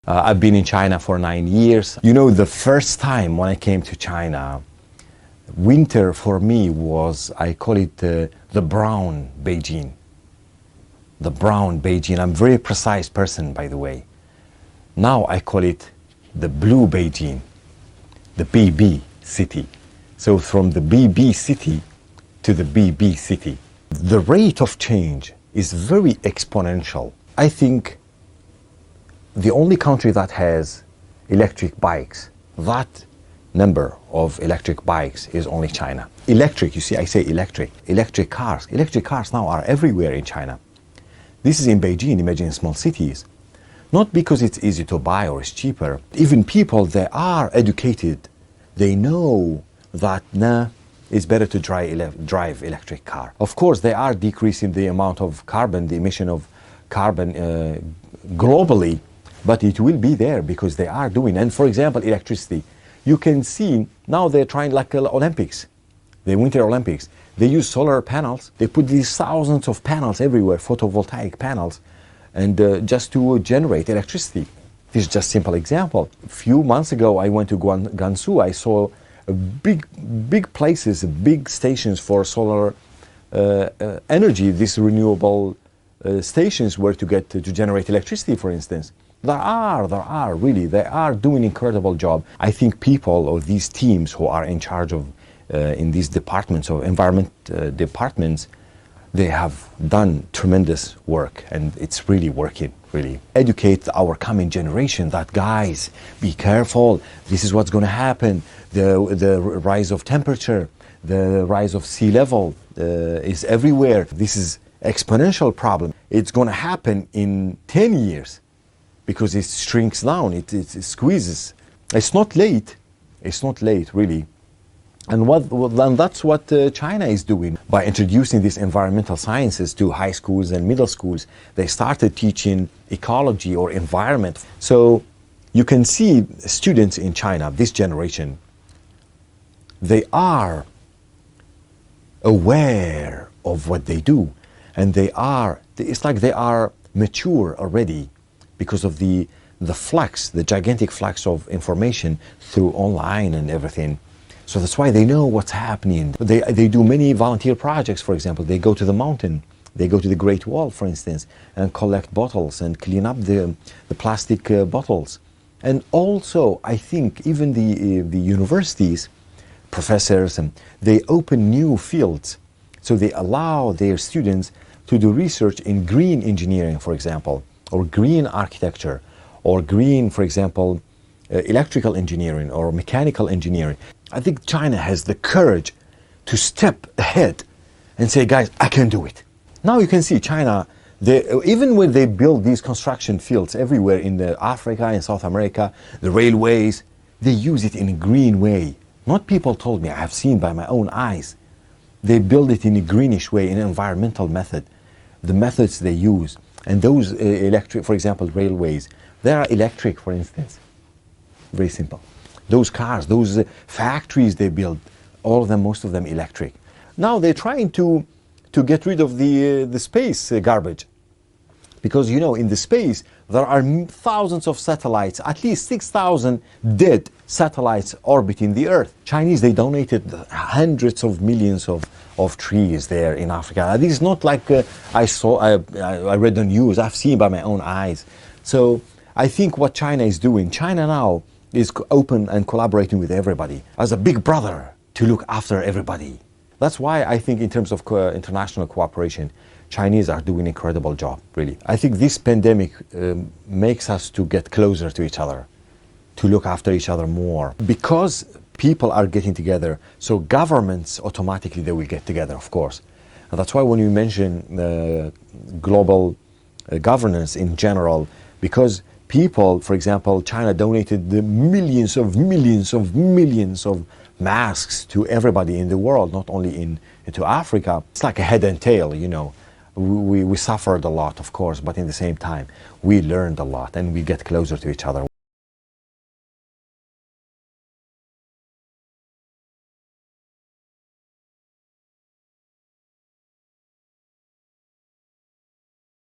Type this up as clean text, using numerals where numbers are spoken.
I've been in China for 9 years. You know, the first time when I came to China, winter for me was, I call it the brown Beijing. The brown Beijing. I'm a very precise person, by the way. Now I call it the blue Beijing, the BB city. So from the BB city to the BB city. The rate of change is very exponential. I think the only country that has electric bikes, that number of electric bikes is only China. Electric, you see, I say electric. Electric cars. Electric cars now are everywhere in China. This is in Beijing, imagine small cities. Not because it's easy to buy or it's cheaper. Even people, they are educated. They know that it's better to drive electric car. Of course, they are decreasing the amount of carbon, the emission of carbon globally, but it will be there because they are doing. And for example, electricity. You can see now they're trying like Olympics, the Winter Olympics. They use solar panels. They put these thousands of panels everywhere, photovoltaic panels, and just to generate electricity. This is just a simple example. A few months ago, I went to Gansu. I saw big places, big stations for solar energy. These renewable stations were to generate electricity, for instance. They are doing incredible job. I think people or these teams who are in charge of in these departments or environment departments, they have done tremendous work, and it's really working, really. Educate our coming generation that, guys, be careful, this is what's going to happen. The rise of temperature, the rise of sea level is everywhere. This is exponential problem. It's going to happen in 10 years because it shrinks down, it squeezes. It's not late, really. And that's what China is doing. By introducing these environmental sciences to high schools and middle schools, they started teaching ecology or environment. So you can see students in China, this generation, they are aware of what they do. And it's like they are mature already because of the flux, the gigantic flux of information through online and everything. So that's why they know what's happening. They do many volunteer projects, for example. They go to the mountain, they go to the Great Wall, for instance, and collect bottles and clean up the plastic bottles. And also, I think even the universities, professors, they open new fields. So they allow their students to do research in green engineering, for example, or green architecture, or green, for example, electrical engineering or mechanical engineering. I think China has the courage to step ahead and say, guys, I can do it. Now you can see China, even when they build these construction fields everywhere in Africa and South America, the railways, they use it in a green way. Not people told me, I have seen by my own eyes. They build it in a greenish way, in an environmental method. The methods they use. And those electric, for example, railways, they are electric, for instance. Very simple. Those cars, those factories they build, all of them, most of them electric. Now they're trying to get rid of the space garbage. Because, you know, in the space, there are thousands of satellites, at least 6,000 dead satellites orbiting the Earth. Chinese, they donated hundreds of millions of trees there in Africa. This is not like I read the news, I've seen by my own eyes. So I think what China is doing, China now is open and collaborating with everybody as a big brother to look after everybody. That's why I think in terms of international cooperation, Chinese are doing an incredible job, really. I think this pandemic makes us to get closer to each other, to look after each other more. Because people are getting together, so governments automatically, they will get together, of course. And that's why when you mention global governance in general, because people, for example, China donated the millions of masks to everybody in the world, not only into Africa. It's like a head and tail, you know. We suffered a lot, of course, but in the same time, we learned a lot and we get closer to each other.